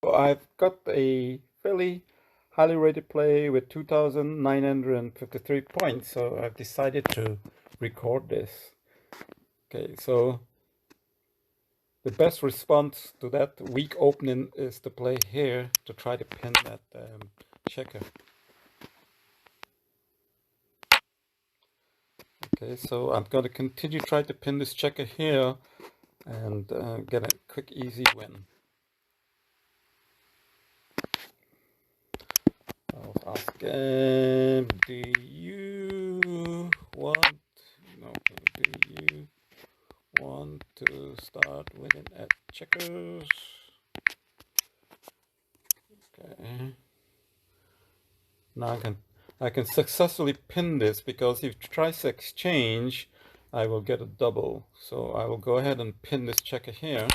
So I've got a fairly highly rated play with 2,953 points, so I've decided to record this. Okay, so the best response to that weak opening is to play here to try to pin that checker. Okay, so I'm going to continue try to pin this checker here and get a quick, easy win. I'll ask, do you want, no, do you want to start winning at checkers? Okay. Now I can successfully pin this because if he tries to exchange, I will get a double. So I will go ahead and pin this checker here.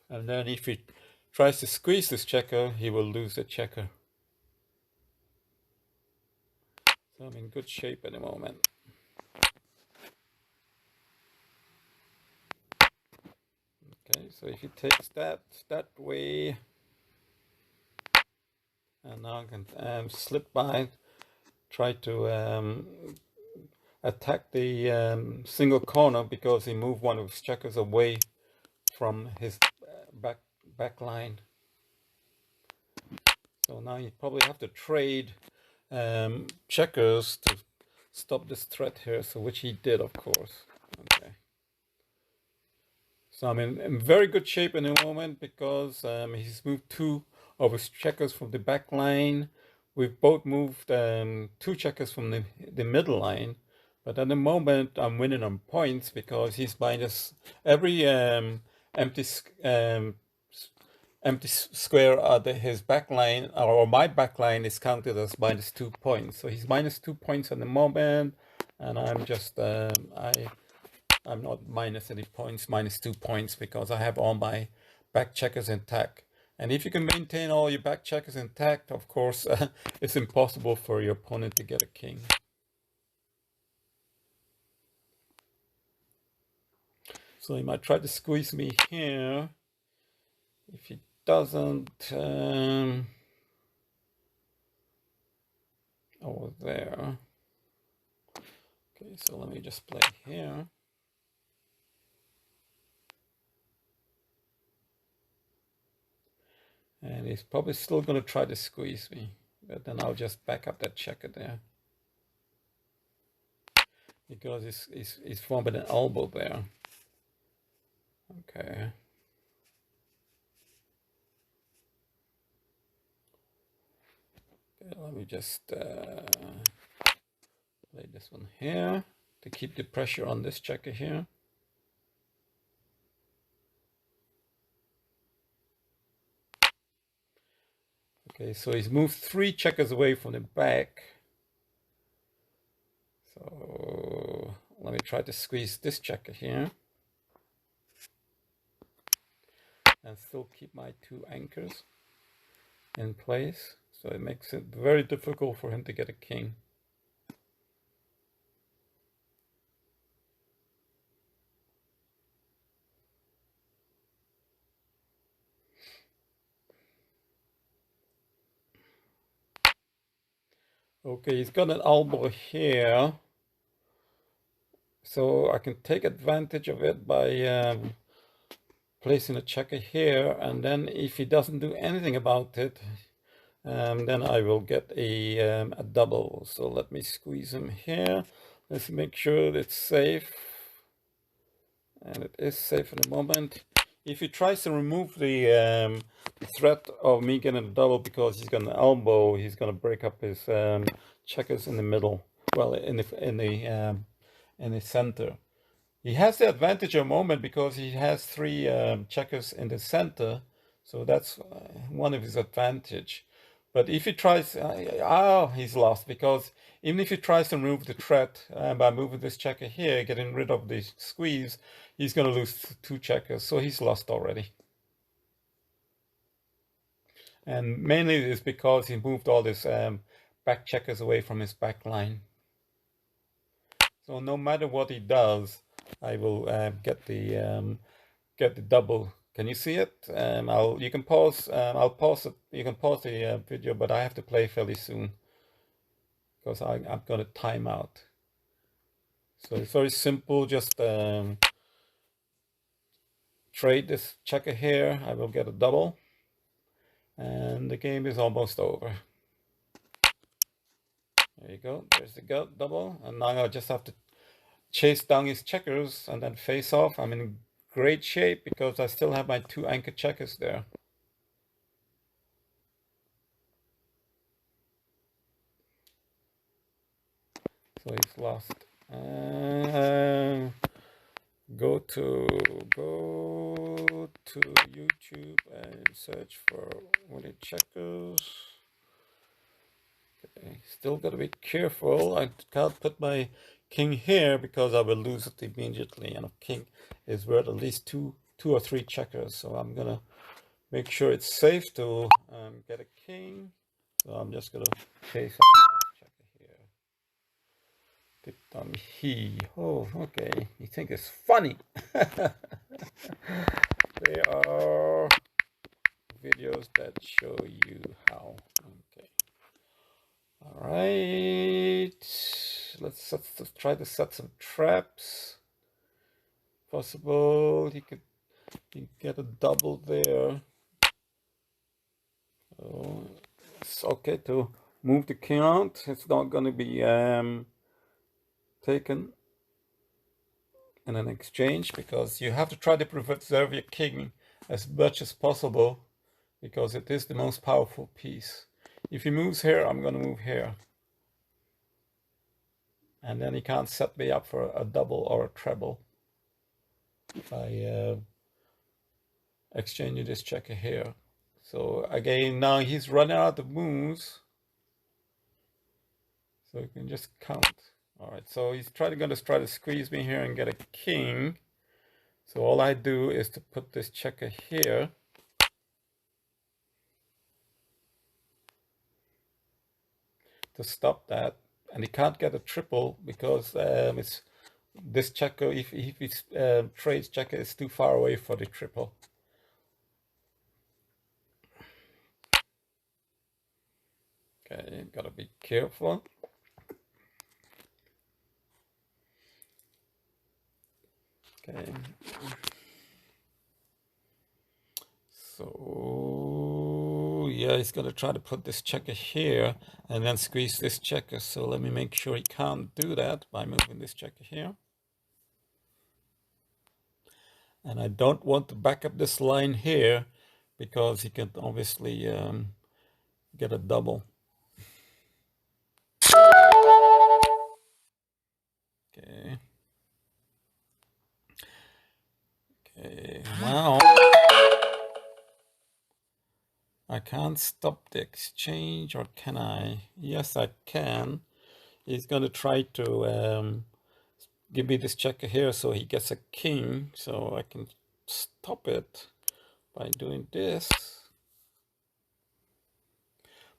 And then if he tries to squeeze this checker, he will lose the checker. So I'm in good shape at the moment. Okay, so if he takes that way, and now I can slip by, try to attack the single corner because he moved one of his checkers away from his back line. So now you probably have to trade checkers to stop this threat here, so which he did, of course. Okay. So I'm in very good shape in the moment because he's moved two of his checkers from the back line. We've both moved two checkers from the middle line. But at the moment, I'm winning on points because he's minus every empty square at his back line, or my back line, is counted as minus 2 points. So he's minus 2 points at the moment, and I'm just I'm not minus any points, minus 2 points, because I have all my back checkers intact. And if you can maintain all your back checkers intact, of course, it's impossible for your opponent to get a king. So he might try to squeeze me here. If he doesn't, over there. Okay, so let me just play here. And he's probably still going to try to squeeze me, but then I'll just back up that checker there. Because he's forming an elbow there. Okay. Let me just play this one here to keep the pressure on this checker here. Okay, so he's moved 3 checkers away from the back. So let me try to squeeze this checker here and still keep my 2 anchors in place. So it makes it very difficult for him to get a king. Okay, he's got an elbow here, so I can take advantage of it by placing a checker here, and then if he doesn't do anything about it, then I will get a double. So let me squeeze him here. Let's make sure it's safe, and it is safe at the moment. If he tries to remove the threat of me getting a double because he's got an elbow, he's going to break up his checkers in the middle. Well, in the center. He has the advantage of a moment because he has 3 checkers in the center, so that's one of his advantage. But if he tries, he's lost, because even if he tries to remove the threat by moving this checker here, getting rid of the squeeze, he's going to lose 2 checkers, so he's lost already. And mainly it's because he moved all his back checkers away from his back line. So no matter what he does, I will get the double Can you see it? You can pause. I'll pause it. You can pause the video, but I have to play fairly soon because I'm going to time out. So it's very simple. Just trade this checker here. I will get a double, and the game is almost over. There you go. There's the double, and now I just have to chase down his checkers and then face off. I'm in great shape because I still have my 2 anchor checkers there. So he's lost. Go to YouTube and search for Willie Checkers. Okay, still gotta be careful. I can't put my king here because I will lose it immediately. And a king is worth at least two or three checkers. So I'm gonna make sure it's safe to get a king. So I'm just gonna face this checker here. Tip on he. Oh, okay. You think it's funny? There are videos that show you how. Okay. All right. Let's try to set some traps. Possible he could get a double there. So it's okay to move the king out. It's not going to be taken in an exchange because you have to try to preserve your king as much as possible because it is the most powerful piece. If he moves here, I'm going to move here. And then he can't set me up for a double or a treble by exchanging this checker here. So again, now he's running out of moves. So you can just count. All right, so he's going to try to squeeze me here and get a king. So all I do is to put this checker here. To stop that. And he can't get a triple because it's this checker, if he trades checker, is too far away for the triple. Okay, gotta be careful. Okay. So yeah, he's gonna try to put this checker here and then squeeze this checker. So let me make sure he can't do that by moving this checker here. And I don't want to back up this line here because he can obviously get a double. Okay. Okay, wow. I can't stop the exchange, or can I? Yes, I can. He's going to try to give me this checker here so he gets a king, so I can stop it by doing this.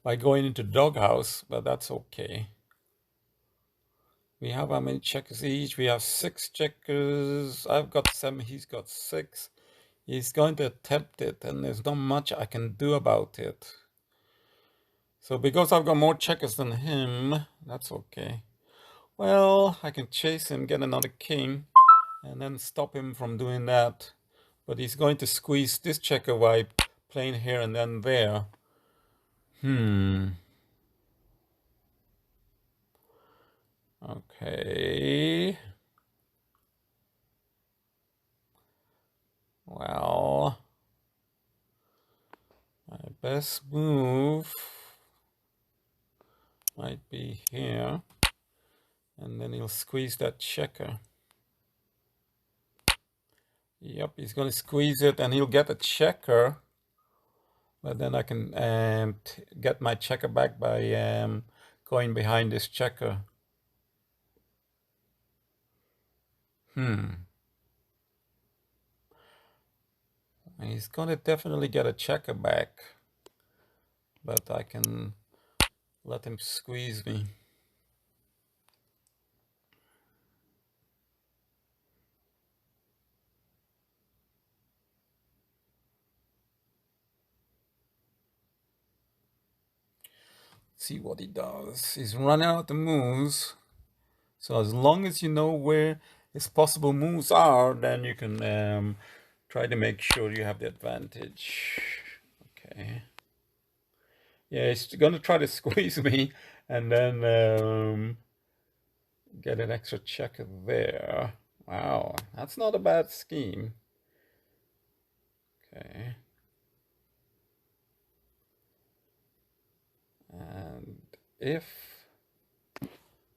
By going into doghouse, but that's okay. We have how many checkers each? We have 6 checkers. I've got 7, he's got 6. He's going to attempt it, and there's not much I can do about it. So because I've got more checkers than him, that's okay. Well, I can chase him, get another king, and then stop him from doing that. But he's going to squeeze this checker by playing here and then there. Okay. Well, my best move might be here. And then he'll squeeze that checker. Yep, he's going to squeeze it and he'll get a checker. But then I can get my checker back by going behind this checker. He's going to definitely get a checker back. But I can let him squeeze me. see what he does. He's running out the moves. So as long as you know where his possible moves are, then you can try to make sure you have the advantage. Okay. Yeah, he's gonna try to squeeze me and then get an extra checker there. Wow, that's not a bad scheme. Okay. And if...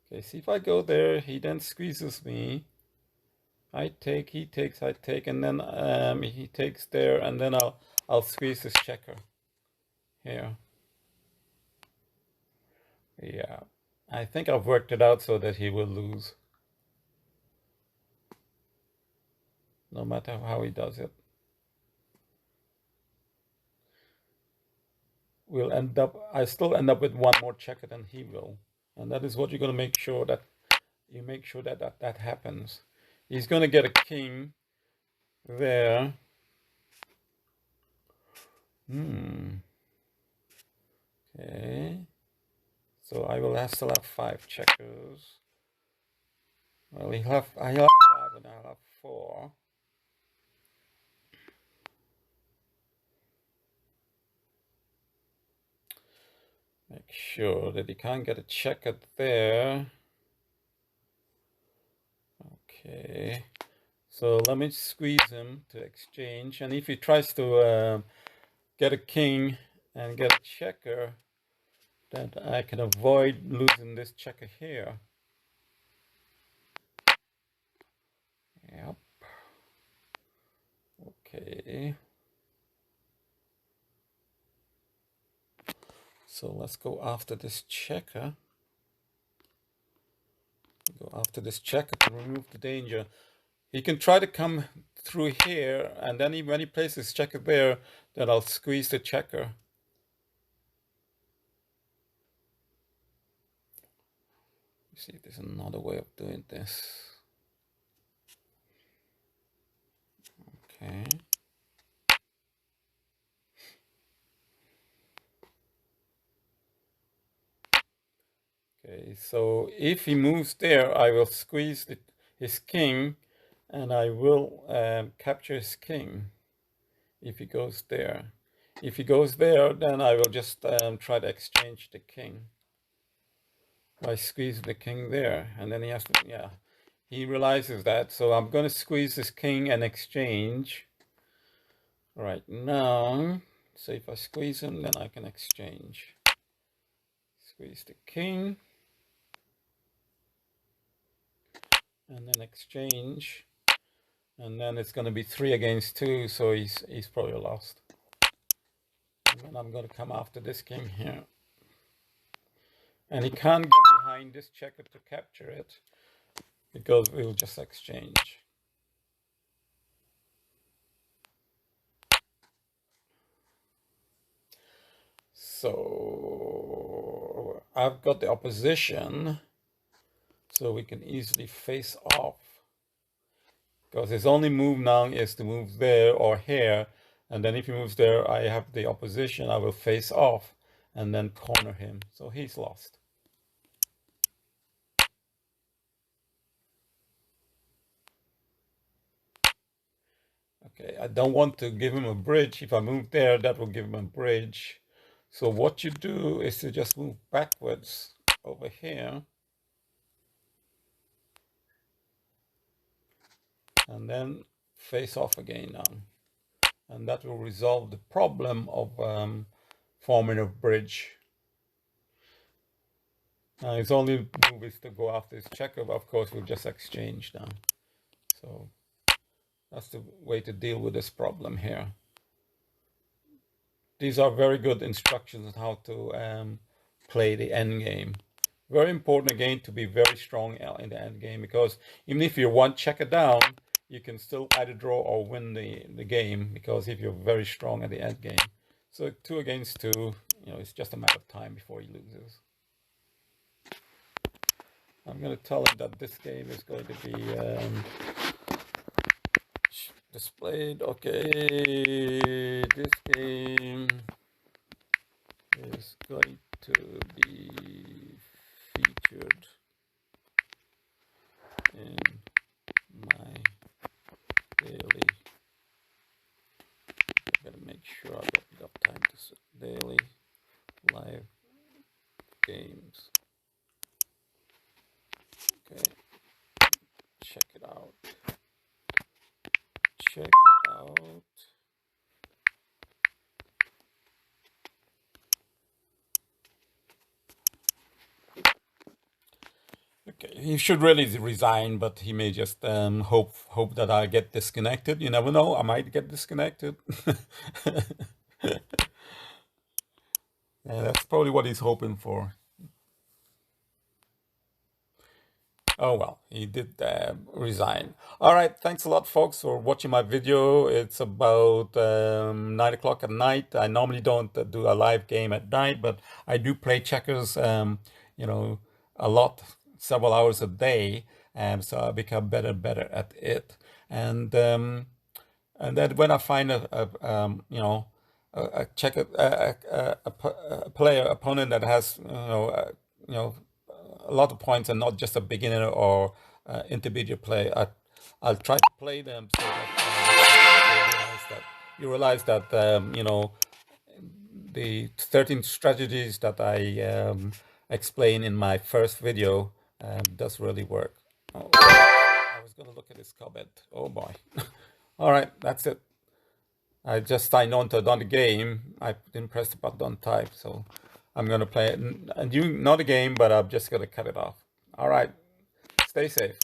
Okay, see if I go there, he then squeezes me. I take, he takes, I take, and then he takes there, and then I'll squeeze this checker here. Yeah, I think I've worked it out so that he will lose, no matter how he does it. I still end up with one more checker than he will, and that is what you're going to make sure that that happens. He's going to get a king there. Okay. So I will still have 5 checkers. Well, I have 5 and I'll have 4. Make sure that he can't get a checker there. Okay. So let me squeeze him to exchange. And if he tries to get a king and get a checker, then I can avoid losing this checker here. Yep. Okay. So let's go after this checker. Go after this checker to remove the danger. He can try to come through here, and then when he places his checker there, then I'll squeeze the checker. See if there's another way of doing this. Okay. Okay, so if he moves there, I will squeeze his king, and I will capture his king if he goes there. If he goes there, then I will just try to exchange the king by squeezing the king there, and then he has to, yeah, he realizes that, so I'm going to squeeze this king and exchange right now. So if I squeeze him, then I can exchange. Squeeze the king, and then exchange, and then it's going to be 3 against 2, so he's probably lost. And then I'm going to come after this king here, and he can't get behind this checker to capture it because we'll just exchange. So I've got the opposition, so we can easily face off, because his only move now is to move there or here, and then if he moves there, I have the opposition. I will face off and then corner him, so he's lost. Okay, I don't want to give him a bridge. If I move there, that will give him a bridge. So what you do is to just move backwards over here, and then face off again now. And that will resolve the problem of forming a bridge. Now his only move is to go after his checker, but of course we'll just exchange now. So that's the way to deal with this problem here. These are very good instructions on how to play the end game. Very important again to be very strong in the end game, because even if you're 1 checker down, you can still either draw or win the game, because if you're very strong at the end game. So 2 against 2, you know, it's just a matter of time before he loses. I'm going to tell him that this game is going to be displayed. Okay, this game is going to be featured in my daily. I gotta make sure I got enough time to daily live games. Okay, check it out. Check it out. Okay, he should really resign, but he may just hope that I get disconnected. You never know, I might get disconnected. Yeah, that's probably what he's hoping for. Oh well, he did resign. All right, thanks a lot, folks, for watching my video. It's about 9 o'clock at night. I normally don't do a live game at night, but I do play checkers, you know, a lot, several hours a day, so I become better and better at it. And then when I find you know, a checker, a player opponent that has you know a lot of points and not just a beginner or intermediate player, I'll try to play them so that you realize that you know, the 13 strategies that I explain in my first video does really work. Oh, I was gonna look at this comment. Oh boy. All right, that's it. I just signed on to another game. I didn't press the button on type, so I'm gonna play it. Not a game, but I'm just gonna cut it off. All right, stay safe.